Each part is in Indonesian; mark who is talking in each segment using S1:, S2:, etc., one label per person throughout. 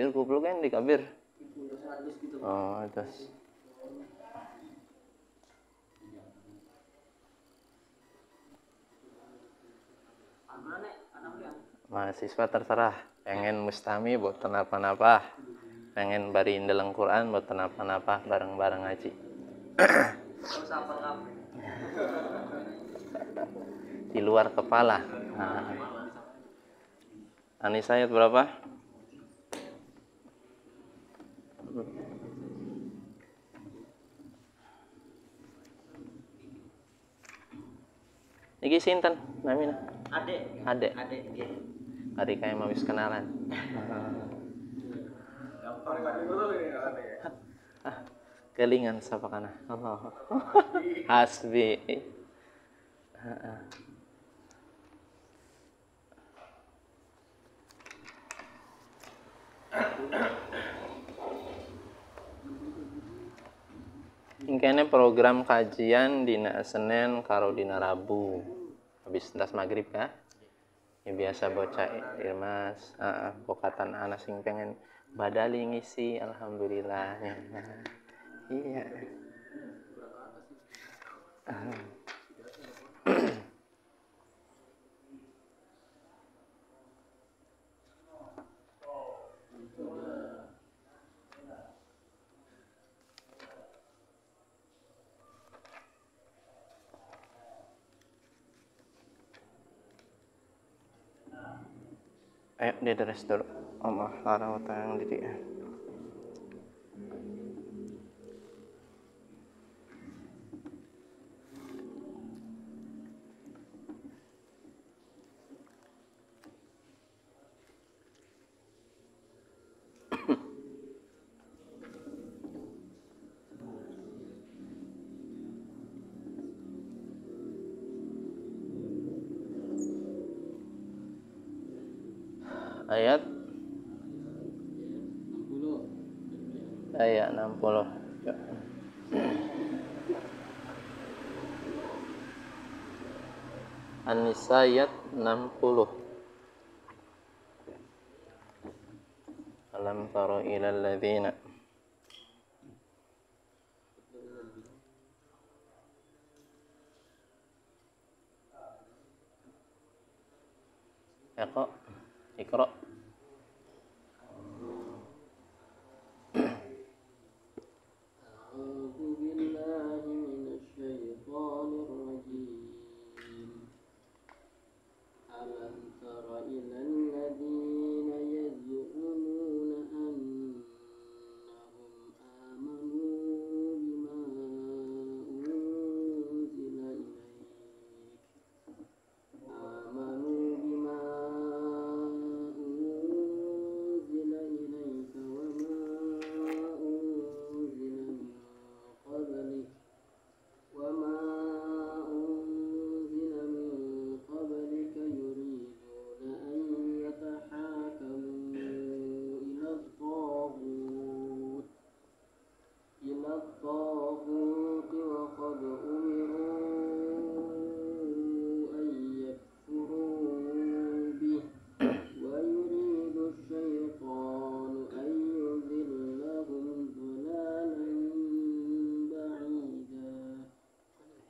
S1: Itu goblok kan dikabir. Oh, terus. Mahasiswa terserah, pengen mustami buat apa-apa, pengen bariin dalam Quran buat apa-apa, bareng-bareng ngaji. Di luar kepala. Anis ayat berapa? Iki sinten namanya? Ade. Hari kayak mau wis kenalan. Kelingan sapa kana? Allah. Hasbi. Ingkene program kajian dina Senin karo dina Rabu. Habis entas maghrib kah? Ya biasa bocah Irmas, pokatan anak sing pengen badali ngisi, alhamdulillah. Iya. Ayo diteres dulu. Allah larang utang didik. Ayat 60. An-Nisa ayat 60. Alam tara ilal ladzina Iqra.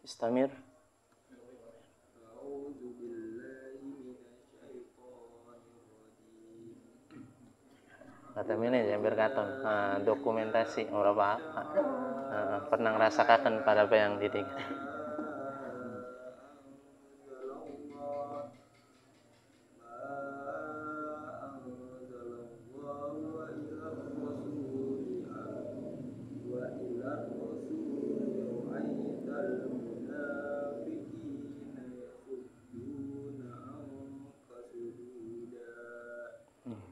S1: Istamir. Kata mana yang berkaton dokumentasi orang apa pernah ngerasakan pada apa yang didik.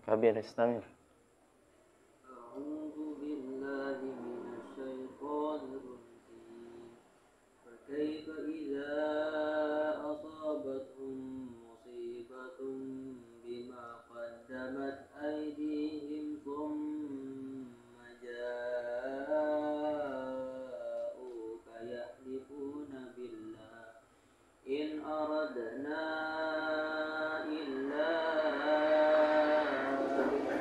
S1: Kabir Istamir.
S2: كيف إذا أصابتهم مصيبة بما قدمت أيديهم ثم جاءوك يحلفون بالله إن أردنا إلا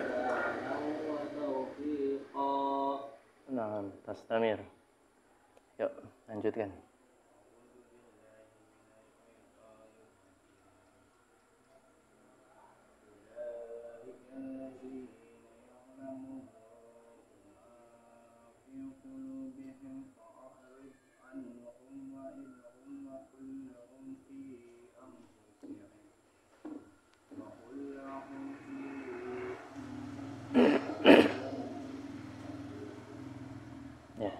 S2: إحسانا
S1: Mustamir. Yuk, lanjutkan. Ya.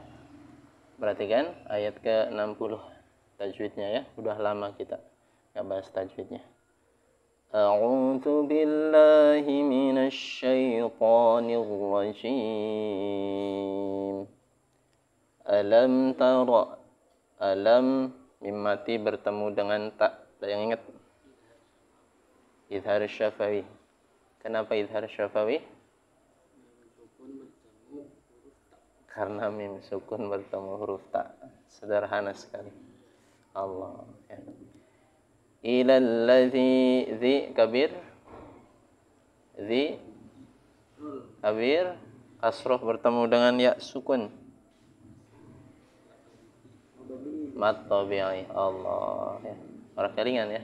S1: Perhatikan ayat ke-60 tajwidnya ya. Udah lama kita nggak bahas tajwidnya. A'udzu billahi minasy syaithanir rajim. Alam tara. Alam mim mati bertemu dengan tak. Ada yang ingat? Idhar syafawi. Kenapa idhar syafawi? Karena mim sukun bertemu huruf ta. Sederhana sekali. Allah ya. Ilal ladzi zi kabir zi kabir kasroh bertemu dengan ya sukun mat tabi'i. Allah ya. Orang kelingan ya.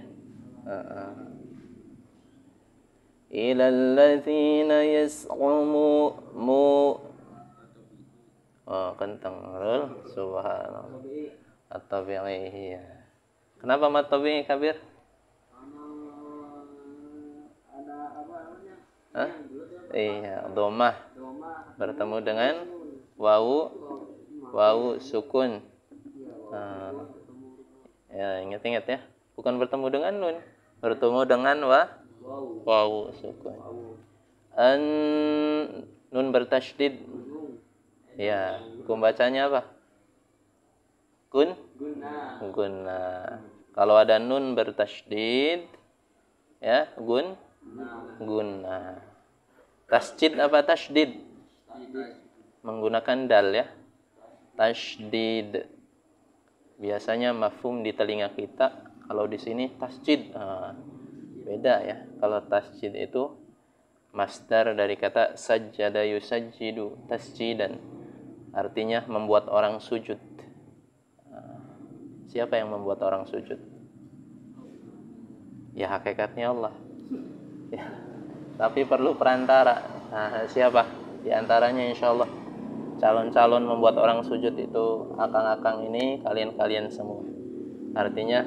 S1: Ilal ladzina yas'umu mu kentang rul subhanallah at-tabi'i. Kenapa mat tabi'i kabir?
S2: Ada apa namanya?
S1: Hah? Iya, domah bertemu dengan wawu sukun. Ya, ingat-ingat ya. Bukan bertemu dengan nun, bertemu dengan wawu sukun. An nun bertasydid. Ya, hukum bacanya apa? Gunna. Kalau ada nun bertasydid ya, gunna. Tasydid apa tasydid? Menggunakan dal ya. Tasydid. Biasanya mafhum di telinga kita, kalau di sini tasydid. Beda ya. Kalau tasydid itu masdar dari kata sajjada yusajjidu tasjidan. Artinya membuat orang sujud. Siapa yang membuat orang sujud? Ya hakikatnya Allah. Ya. Tapi perlu perantara. Nah, siapa? Di antaranya insyaallah calon-calon membuat orang sujud itu akang-akang ini kalian-kalian semua. Artinya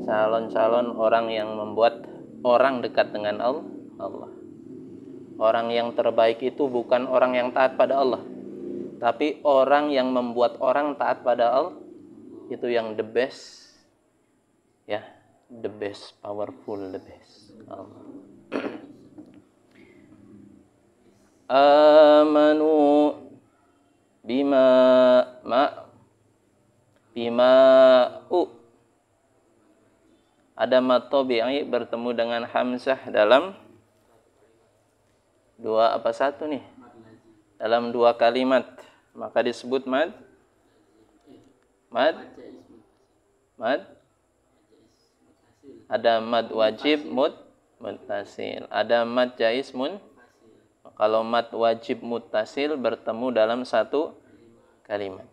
S1: calon-calon orang yang membuat orang dekat dengan Allah. Orang yang terbaik itu bukan orang yang taat pada Allah, tapi orang yang membuat orang taat pada Allah. Itu yang the best. Ya, the best, powerful, the best. Allah. Amanu bima'u. Ada mat tabi'i bertemu dengan hamzah dalam dua apa satu nih? Dalam dua kalimat, maka disebut mad. Ada mad wajib muttasil, ada mad jaiz Kalau mad wajib muttasil bertemu dalam satu kalimat.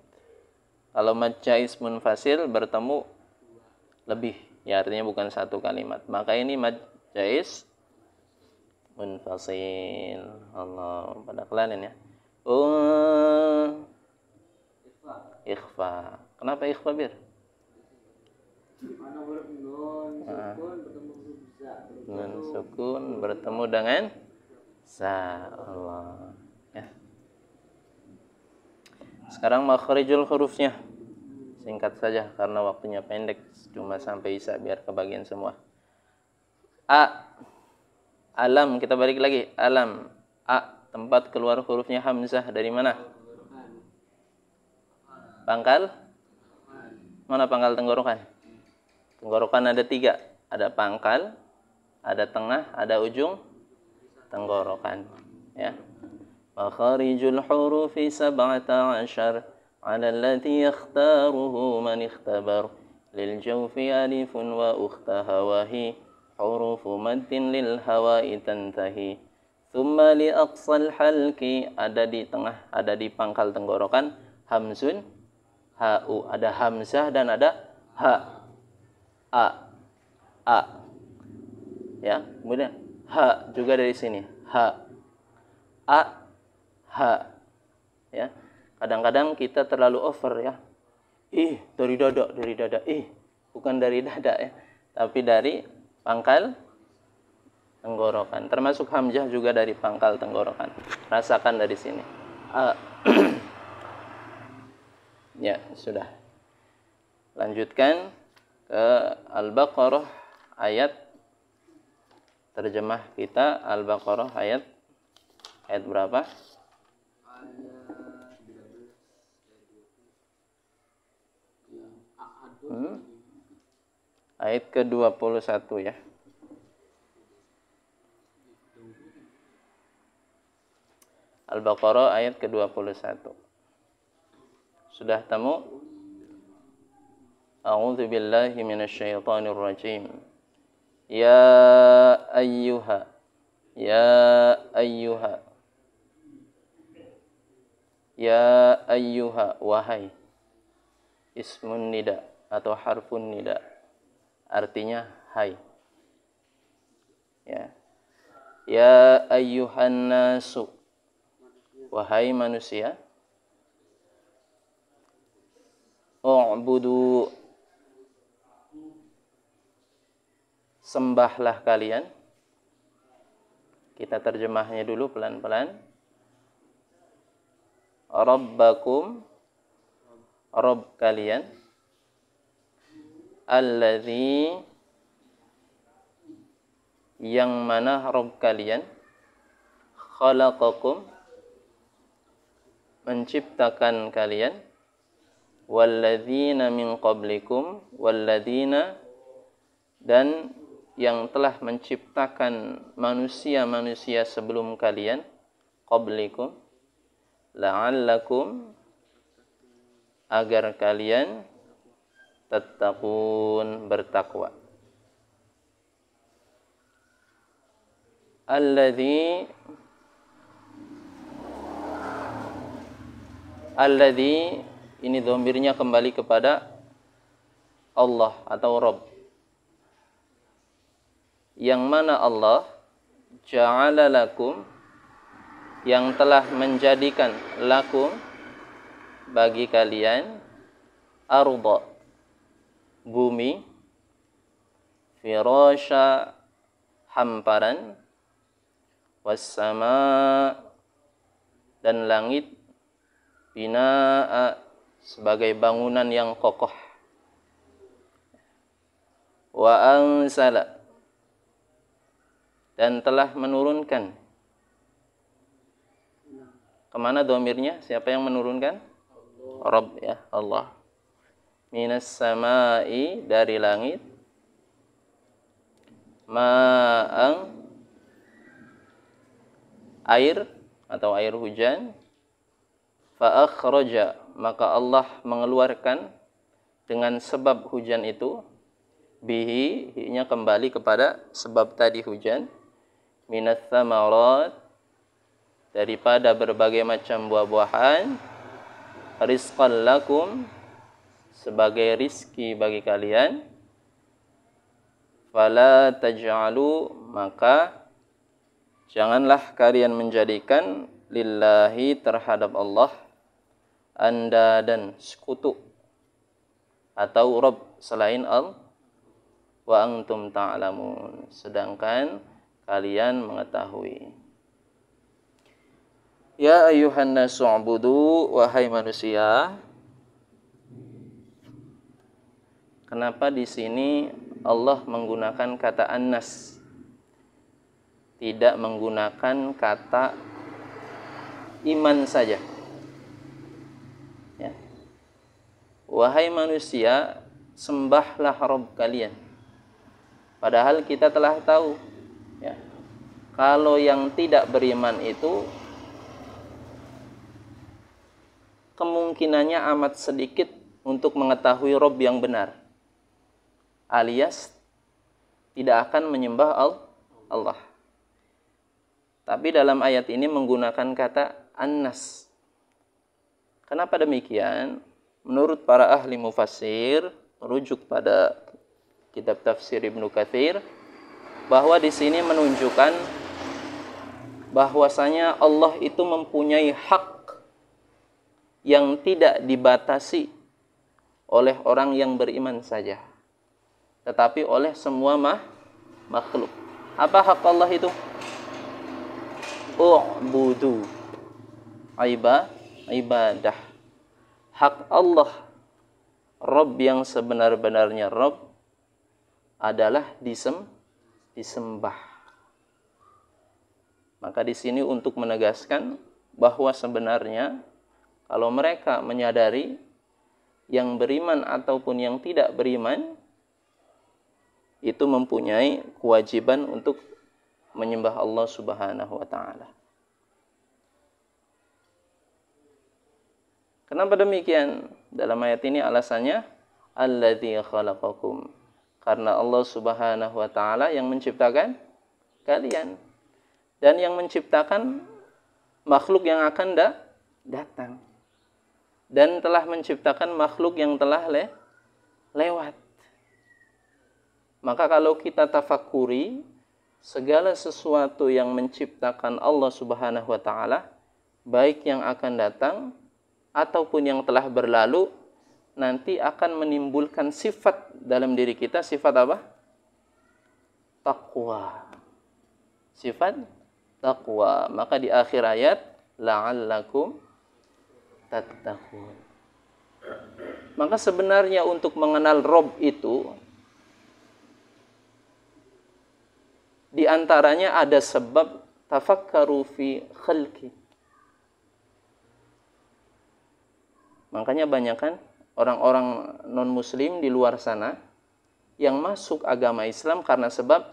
S1: Kalau mad jaiz munfasil bertemu lebih, ya artinya bukan satu kalimat. Maka ini mad jaiz munfasil. Allah, pada kalian ya. Ikhfa. Kenapa ikhfa bir?
S2: Mana huruf nun sukun bertemu huruf za.
S1: Nun sukun bertemu dengan sa. Allah. Ya. Sekarang makhrijul hurufnya. Singkat saja karena waktunya pendek, cuma sampai isa biar kebagian semua. A. Alam, kita balik lagi. Alam. A. Tempat keluar hurufnya hamzah dari mana? Pangkal? Mana pangkal tenggorokan? Tenggorokan ada 3. Ada pangkal, ada tengah, ada ujung tenggorokan. Ya. Makharijul hurufi 17 ala allati yakhtaruhu man ikhtabar. Lil jawfi alifun wa ukhtaha wa hi hurufu maddin lil hawa'i tantahi. Thumma li aqsal halki, ada di tengah, ada di pangkal tenggorokan. hamzun, ha'u. Ada hamzah dan ada ha. A. A. Ya, kemudian ha juga dari sini. Ha. A. Ha. Ya. Kadang-kadang kita terlalu over ya. Dari dada. Bukan dari dada ya, tapi dari pangkal tenggorokan. Termasuk hamzah juga dari pangkal tenggorokan. Rasakan dari sini. Ya, sudah. Lanjutkan ke Al-Baqarah ayat terjemah kita. Al-Baqarah ayat berapa? Ayat ke-21 ya. Al-Baqarah ayat ke-21. Sudah temu? A'udzu billahi minasyaitonir rajim. Ya ayyuha. Ya ayyuha. Ya ayyuha, wahai. Ismun nida atau harfun nida. Artinya hai. Ya. Ya ayyuhan nasu. Wahai manusia. U'budu. Sembahlah kalian. Kita terjemahnya dulu pelan-pelan. Rabbakum. Rabb kalian. Alladzi. Yang mana Rabb kalian. Khalaqakum. Menciptakan kalian. Walladzina min qablikum. Walladzina. Dan yang telah menciptakan manusia-manusia sebelum kalian. Qablikum. La'allakum. Agar kalian tattaqun, bertakwa. Alladzi ini dhamirnya kembali kepada Allah atau Rabb. Yang mana Allah ja'ala lakum, yang telah menjadikan lakum bagi kalian arda, bumi, firasya, hamparan, wassama, dan langit, binaa, sebagai bangunan yang kokoh, wa ansala, dan telah menurunkan. Kemana dhamirnya? Siapa yang menurunkan? Rabb ya, Allah. Minas samai, dari langit, ma'ang, air atau air hujan, fa akhraja, maka Allah mengeluarkan dengan sebab hujan itu, bihi, nya kembali kepada sebab tadi hujan, minas samarat, daripada berbagai macam buah-buahan, rizqan lakum, sebagai rizki bagi kalian, fala taj'alu, maka janganlah kalian menjadikan lillahi, terhadap Allah, anda dan sekutu atau Rabb selain Allah, wa antum ta'lamun, sedangkan kalian mengetahui. Ya ayyuhan nasu ubudu, wahai manusia. Kenapa di sini Allah menggunakan kata annas, tidak menggunakan kata iman saja? Ya. Wahai manusia, sembahlah Rabb kalian. Padahal kita telah tahu, ya, kalau yang tidak beriman itu kemungkinannya amat sedikit untuk mengetahui Rabb yang benar, alias tidak akan menyembah Allah. Tapi dalam ayat ini menggunakan kata annas. Kenapa demikian? Menurut para ahli mufassir, merujuk pada kitab tafsir Ibnu Katsir, bahwa di sini menunjukkan bahwasanya Allah itu mempunyai hak yang tidak dibatasi oleh orang yang beriman saja, tetapi oleh semua makhluk. Apa hak Allah itu? U'budu, ibadah. Hak Allah, Rabb yang sebenar-benarnya Rabb, adalah disembah. Maka di sini untuk menegaskan bahwa sebenarnya kalau mereka menyadari yang beriman ataupun yang tidak beriman itu mempunyai kewajiban untuk menyembah Allah Subhanahu wa taala. Kenapa demikian? Dalam ayat ini alasannya alladzi khalaqakum. Karena Allah Subhanahu wa taala yang menciptakan kalian dan yang menciptakan makhluk yang akan datang. Dan telah menciptakan makhluk yang telah lewat. Maka kalau kita tafakuri segala sesuatu yang menciptakan Allah Subhanahu wa taala, baik yang akan datang ataupun yang telah berlalu, nanti akan menimbulkan sifat dalam diri kita. Sifat apa? Taqwa. Sifat taqwa. Maka di akhir ayat, la'allakum tattaqun. Maka sebenarnya untuk mengenal Rabb itu, di antaranya ada sebab tafakkaru fi khalqi. Makanya banyak kan orang-orang non-muslim di luar sana yang masuk agama Islam karena sebab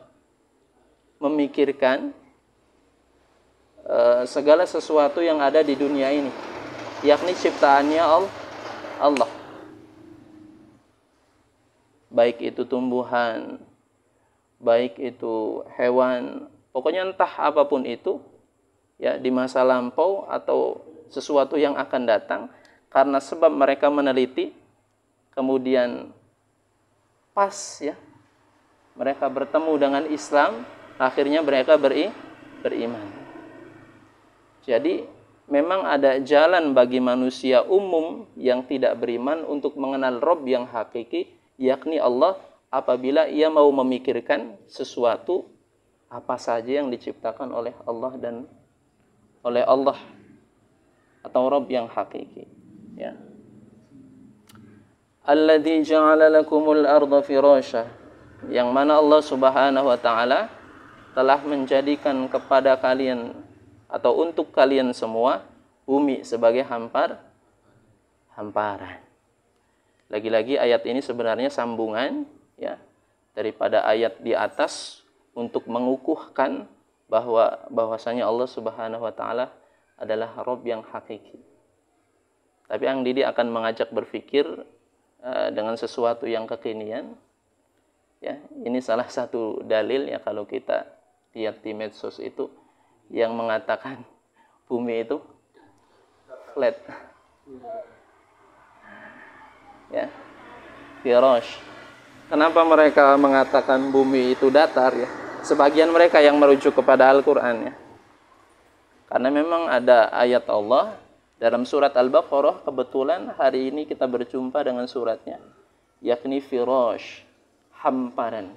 S1: memikirkan segala sesuatu yang ada di dunia ini, yakni ciptaannya Allah. Baik itu tumbuhan, baik itu hewan, pokoknya entah apapun itu, ya, di masa lampau atau sesuatu yang akan datang. Karena sebab mereka meneliti, kemudian pas, ya, mereka bertemu dengan Islam, akhirnya mereka beriman. Jadi memang ada jalan bagi manusia umum yang tidak beriman untuk mengenal Rabb yang hakiki, yakni Allah, apabila ia mau memikirkan sesuatu apa saja yang diciptakan oleh Allah dan oleh Allah atau Rabb yang hakiki. Ya. Alladzi ja'ala lakumul arda firasya, yang mana Allah Subhanahu wa taala telah menjadikan kepada kalian atau untuk kalian semua bumi sebagai hamparan. Lagi-lagi ayat ini sebenarnya sambungan, ya, daripada ayat di atas untuk mengukuhkan bahwasanya Allah Subhanahu wa taala adalah Rabb yang hakiki. Tapi Ang Didi akan mengajak berpikir dengan sesuatu yang kekinian. Ya, ini salah satu dalil, ya, kalau kita lihat di medsos itu yang mengatakan bumi itu flat. Ya. Firash. Kenapa mereka mengatakan bumi itu datar, ya? Sebagian mereka yang merujuk kepada Al-Qur'an, ya. Karena memang ada ayat Allah dalam surat Al-Baqarah, kebetulan hari ini kita berjumpa dengan suratnya, yakni firash, hamparan.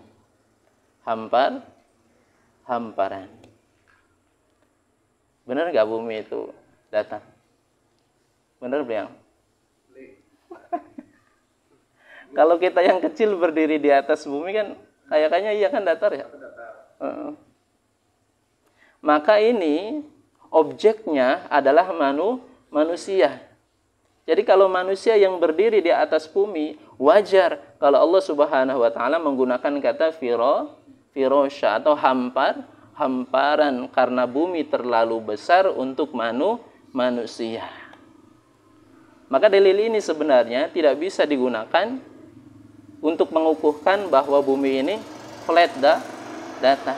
S1: Hamparan. Benar nggak bumi itu datar? Benar, Bang? Kalau kita yang kecil berdiri di atas bumi kan kayaknya iya kan datar, ya? Maka ini objeknya adalah manusia. Jadi kalau manusia yang berdiri di atas bumi, wajar kalau Allah Subhanahu wa taala menggunakan kata firasya atau hamparan, karena bumi terlalu besar untuk manusia. Maka dalil ini sebenarnya tidak bisa digunakan untuk mengukuhkan bahwa bumi ini flat datar.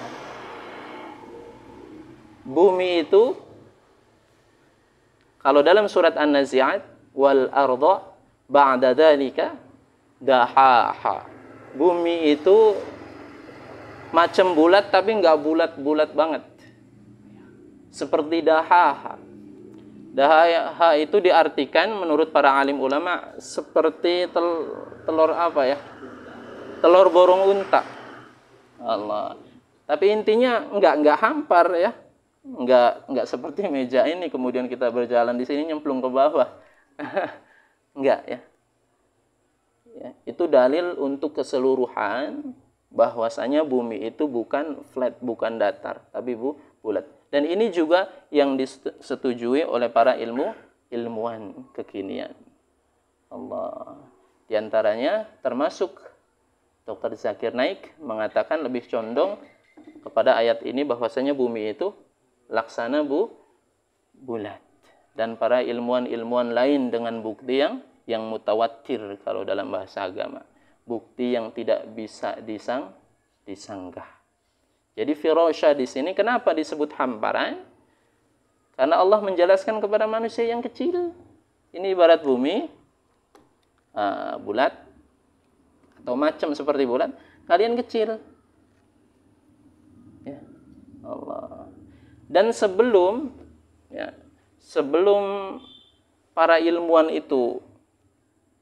S1: Bumi itu, kalau dalam surat An-Nazi'at wal arda ba'da dzalika dahaha. Bumi itu macam bulat tapi nggak bulat-bulat banget. Seperti dahaha. Dahaha itu diartikan menurut para alim ulama seperti telur apa ya? Telur burung unta. Allah. Tapi intinya nggak hampar ya. Nggak seperti meja ini kemudian kita berjalan di sini nyemplung ke bawah. Enggak ya. Ya, itu dalil untuk keseluruhan bahwasanya bumi itu bukan flat, bukan datar, tapi bulat. Dan ini juga yang disetujui oleh para ilmuwan kekinian. Allah. Di antaranya termasuk Dr. Zakir Naik mengatakan lebih condong kepada ayat ini bahwasanya bumi itu laksana bulat. Dan para ilmuwan-ilmuwan lain dengan bukti yang mutawatir kalau dalam bahasa agama. Bukti yang tidak bisa disanggah. Jadi firasya di sini kenapa disebut hamparan? Karena Allah menjelaskan kepada manusia yang kecil. Ini ibarat bumi bulat atau macam seperti bulat. Kalian kecil. Ya Allah. Dan sebelum para ilmuwan itu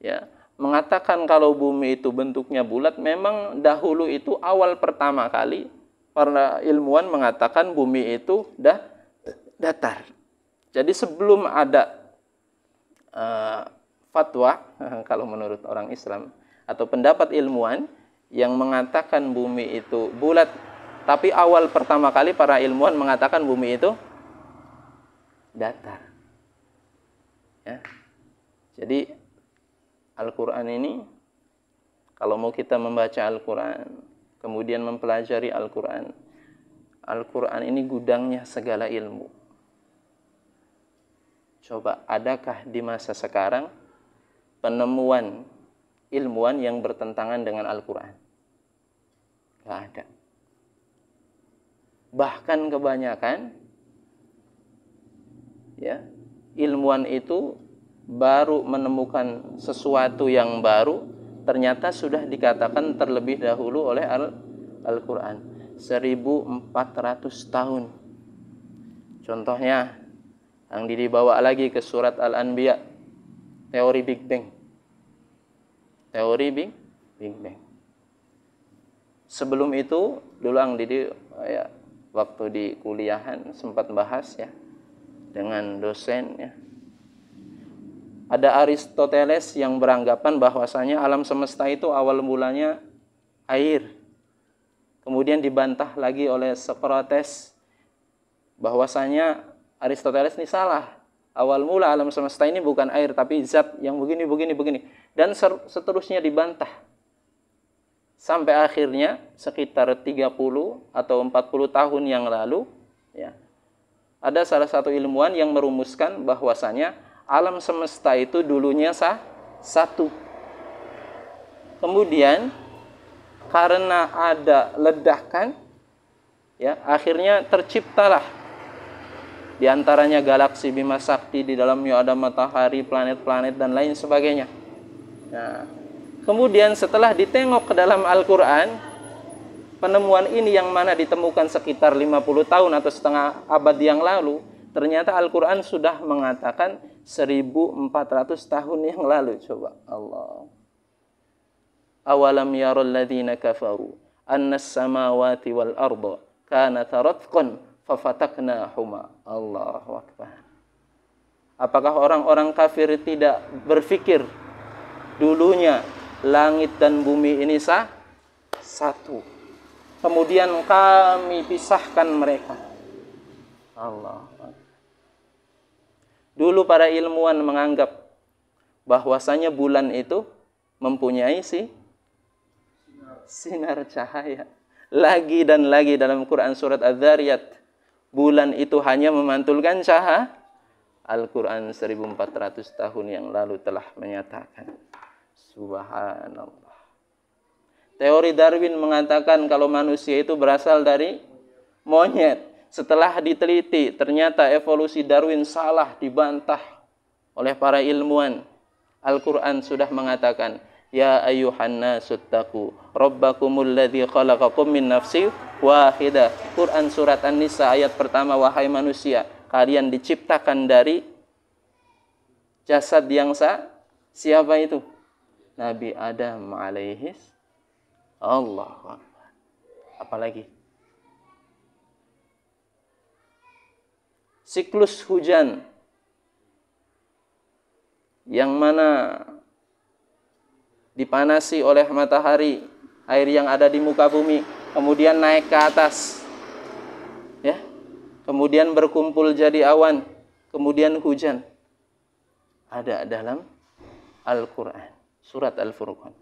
S1: ya mengatakan kalau bumi itu bentuknya bulat, memang dahulu itu awal pertama kali para ilmuwan mengatakan bumi itu datar. Jadi sebelum ada fatwa kalau menurut orang Islam atau pendapat ilmuwan yang mengatakan bumi itu bulat, tapi awal pertama kali para ilmuwan mengatakan bumi itu datar. Ya. Jadi Al-Quran ini, kalau mau kita membaca Al-Quran, kemudian mempelajari Al-Quran, Al-Quran ini gudangnya segala ilmu. Coba, adakah di masa sekarang penemuan ilmuwan yang bertentangan dengan Al-Quran? Nggak ada. Bahkan kebanyakan, ya, ilmuwan itu baru menemukan sesuatu yang baru, ternyata sudah dikatakan terlebih dahulu oleh Al-Quran. 1400 tahun. Contohnya, yang dibawa lagi ke surat Al-Anbiya, teori Big Bang. Teori Big Bang. Sebelum itu, dulu yang waktu di kuliahan sempat bahas ya, dengan dosen ya. Ada Aristoteles yang beranggapan bahwasanya alam semesta itu awal mulanya air. Kemudian dibantah lagi oleh Socrates bahwasanya Aristoteles ini salah. Awal mula alam semesta ini bukan air tapi zat yang begini. Dan seterusnya dibantah. Sampai akhirnya sekitar 30 atau 40 tahun yang lalu ya, ada salah satu ilmuwan yang merumuskan bahwasanya alam semesta itu dulunya satu. Kemudian karena ada ledakan ya, akhirnya terciptalah di antaranya galaksi Bima Sakti, di dalamnya ada matahari, planet-planet dan lain sebagainya. Nah, kemudian setelah ditengok ke dalam Al-Qur'an, penemuan ini yang mana ditemukan sekitar 50 tahun atau setengah abad yang lalu, ternyata Al-Quran sudah mengatakan 1400 tahun yang lalu. Coba Allah. Awalam yarul ladzina kafaru annas samawati wal arda kanata ratqan fafataknahuma. Allahu akbar. Apakah orang-orang kafir tidak berpikir dulunya langit dan bumi ini satu, kemudian kami pisahkan mereka? Allah. Dulu para ilmuwan menganggap bahwasanya bulan itu mempunyai sinar cahaya. Lagi dan lagi dalam Quran surat Az-Zariyat, bulan itu hanya memantulkan cahaya. Al-Quran 1400 tahun yang lalu telah menyatakan. Subhanallah. Teori Darwin mengatakan kalau manusia itu berasal dari monyet. Setelah diteliti, ternyata evolusi Darwin salah, dibantah. oleh para ilmuwan. Al-Quran sudah mengatakan, ya ayyuhan nasuttaqu rabbakumul ladzi khalaqakum min nafsin wahidah. Quran surat An-Nisa ayat pertama, wahai manusia, kalian diciptakan dari jasad yang siapa itu? Nabi Adam alaihis Allah. Apalagi siklus hujan yang mana dipanasi oleh matahari, air yang ada di muka bumi kemudian naik ke atas, ya, kemudian berkumpul jadi awan, kemudian hujan, ada dalam Al-Quran, surat Al-Furqan.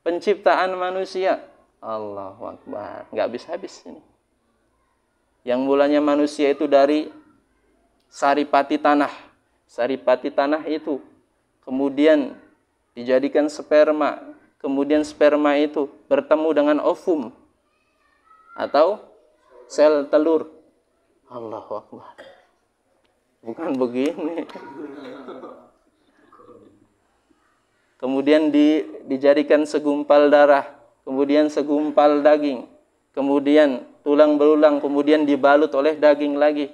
S1: Penciptaan manusia, Allahu Akbar, nggak habis-habis ini. Yang mulanya manusia itu dari saripati tanah. Saripati tanah itu kemudian dijadikan sperma. Kemudian sperma itu bertemu dengan ovum atau sel telur. Allahu Akbar. Bukan begini. Kemudian dijadikan segumpal darah. Kemudian segumpal daging. Kemudian tulang belulang, kemudian dibalut oleh daging lagi.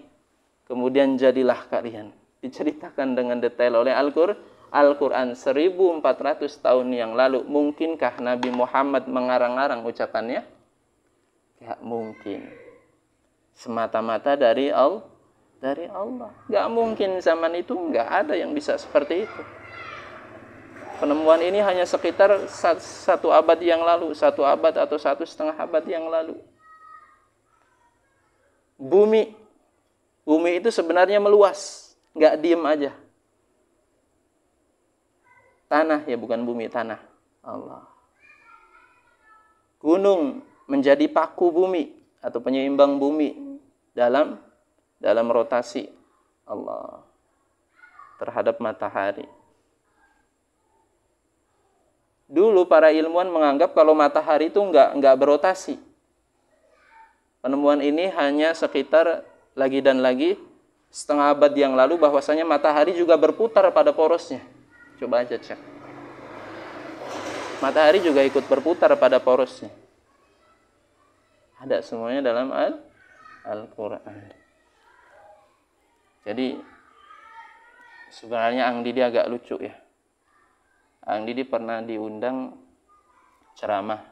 S1: Kemudian jadilah kalian. Diceritakan dengan detail oleh Al-Quran 1400 tahun yang lalu. Mungkinkah Nabi Muhammad mengarang-arang ucapannya? Tidak mungkin. Semata-mata dari Allah. Tidak mungkin zaman itu nggak ada yang bisa seperti itu. Penemuan ini hanya sekitar 1 abad yang lalu, 1 abad atau 1,5 abad yang lalu. Bumi itu sebenarnya meluas, nggak diem aja. Tanah, ya bukan bumi, tanah. Allah. Gunung menjadi paku bumi atau penyeimbang bumi dalam rotasi Allah terhadap matahari. Dulu para ilmuwan menganggap kalau matahari itu nggak berotasi. Penemuan ini hanya sekitar lagi dan lagi setengah abad yang lalu, bahwasanya matahari juga berputar pada porosnya. Coba aja cek. Matahari juga ikut berputar pada porosnya. Ada semuanya dalam Al-Quran. Jadi sebenarnya Ang Didi agak lucu ya. Ang Didi pernah diundang ceramah.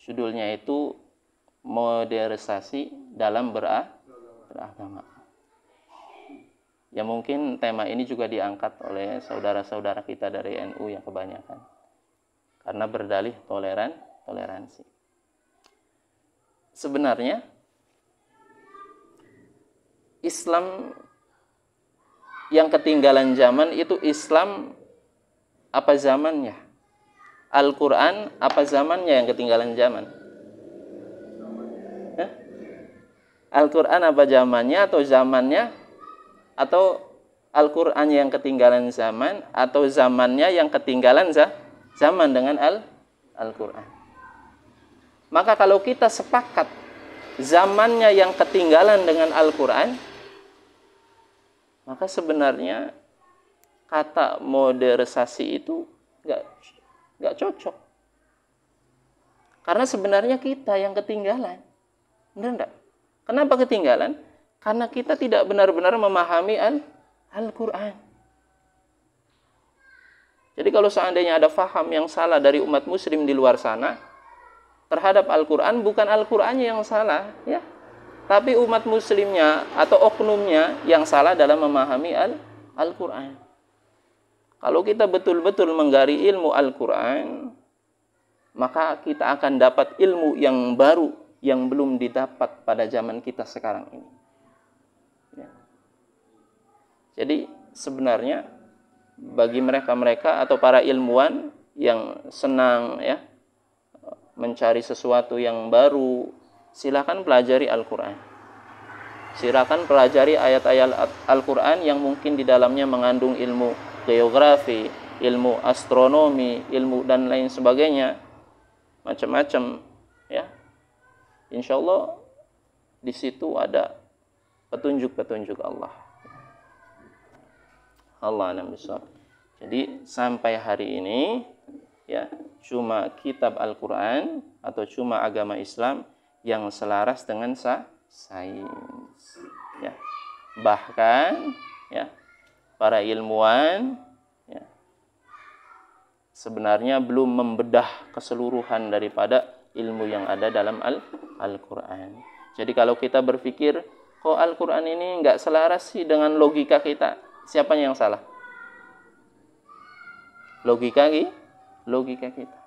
S1: Judulnya itu modernisasi dalam beragama. Ya mungkin tema ini juga diangkat oleh saudara-saudara kita dari NU yang kebanyakan. Karena berdalih toleransi. Sebenarnya Islam yang ketinggalan zaman itu Islam apa zamannya? Al-Quran apa zamannya yang ketinggalan zaman? Al-Quran apa zamannya atau zamannya? Atau Al-Quran yang ketinggalan zaman atau zamannya yang ketinggalan zaman dengan Al-Quran? Maka kalau kita sepakat zamannya yang ketinggalan dengan Al-Quran, maka sebenarnya kata modernisasi itu nggak cocok. Karena sebenarnya kita yang ketinggalan. Benar enggak? Kenapa ketinggalan? Karena kita tidak benar-benar memahami Al-Quran. Jadi kalau seandainya ada faham yang salah dari umat muslim di luar sana terhadap Al-Quran, bukan Al-Qurannya yang salah, ya, tapi umat muslimnya atau oknumnya yang salah dalam memahami Al-Quran. Kalau kita betul-betul menggali ilmu Al-Quran, maka kita akan dapat ilmu yang baru yang belum didapat pada zaman kita sekarang ini. Ya. Jadi sebenarnya bagi mereka-mereka atau para ilmuwan yang senang ya mencari sesuatu yang baru, silakan pelajari Al-Quran. Silakan pelajari ayat-ayat Al-Quran yang mungkin di dalamnya mengandung ilmu geografi, ilmu astronomi, ilmu dan lain sebagainya, macam-macam, ya. Insya Allah di situ ada petunjuk-petunjuk Allah. Allah a'lam bishawab. Jadi sampai hari ini ya cuma kitab Al-Qur'an atau cuma agama Islam yang selaras dengan sains. Ya. Bahkan ya para ilmuwan ya, sebenarnya belum membedah keseluruhan daripada ilmu yang ada dalam Al-Qur'an. Jadi kalau kita berpikir, kok Al-Qur'an ini nggak selaras sih dengan logika kita, siapa yang salah? Logika kita.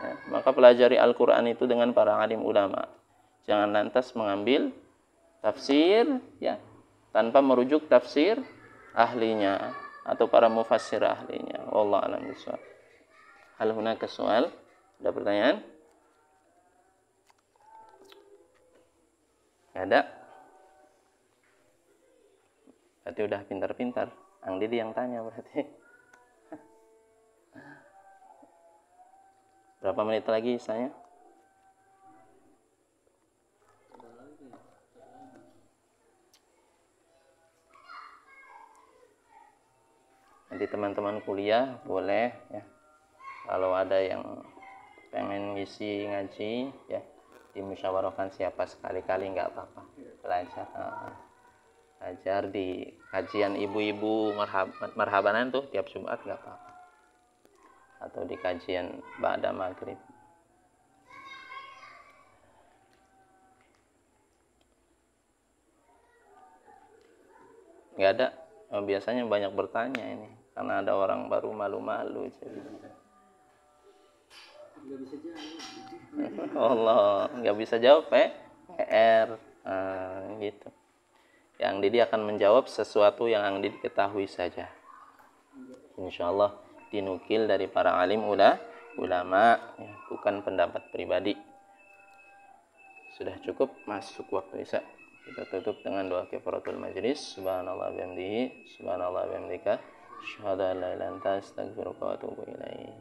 S1: Ya, maka pelajari Al-Qur'an itu dengan para alim ulama. Jangan lantas mengambil tafsir ya tanpa merujuk tafsir ahlinya atau para mufassir ahlinya. Wallahu a'lam bishawab. Hal hunaka soal? Ada pertanyaan? Ada? Berarti udah pintar-pintar. Ang Didi yang tanya berarti. Berapa menit lagi saya? Nanti teman-teman kuliah boleh ya. Kalau ada yang pengen ngisi ngaji ya, dimusyawarahkan siapa sekali-kali nggak apa-apa. Belajar. Belajar di kajian ibu-ibu marhabanan tuh tiap Jumat nggak apa-apa. Atau di kajian ba'da maghrib. Nggak ada. Biasanya banyak bertanya ini. Karena ada orang baru malu-malu.
S2: Nggak bisa jawab.
S1: Allah, nggak bisa jawab PR. Gitu. Yang Didi akan menjawab sesuatu yang Ang Didi ketahui saja. Insya Allah dinukil dari para alim ulama, ya, bukan pendapat pribadi. Sudah cukup masuk waktu Isya. Kita tutup dengan doa kifaratul majlis. Subhanallah bihamdihi, subhanallah bihamdika, asyhadu an la ilaha illa anta, astaghfiruka wa atubu ilaik.